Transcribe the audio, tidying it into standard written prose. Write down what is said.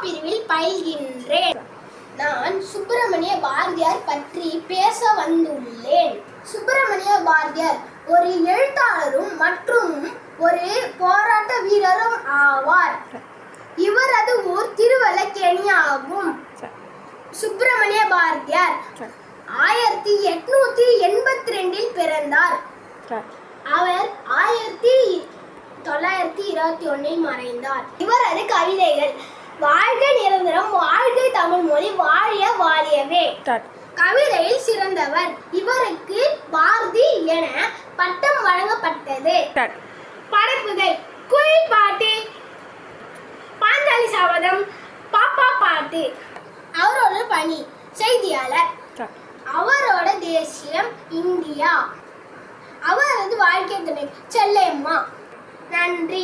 பிரிவில் பயில்கின்றேன். நான் சுப்பிரமணிய பாரதியார் பற்றி பேச வந்துள்ளேன். சுப்பிரமணிய பாரதியார் ஒரு எழுத்தாளரும் மற்றும் ஒரு போராட்ட வீரரும் ஆவார். இவரது ஊர் திருவல்லிக்கேணி ஆகும். சுப்பிரமணிய பாரதியார் 1882 பிறந்தார். அவர் 1921 மறைந்தார். இவரது கவிதைகள்: வாழ்க நிரந்தரம், வாழ்க தமிழ் மொழி, வாழிய வாழியவே. கவிதையில் சிறந்தவர். இவருக்கு பாரதி என பட்டம் வழங்கப்பட்டது. படைப்புகள்: குயில் பாட்டு, பாஞ்சாலி சபதம், பாப்பா பாட்டு. அவரோட பணி: செய்தியாளர். அவரோட தேசியம் இந்தியா. அவரது வாழ்க்கை துணை செல்லையம்மா. நன்றி.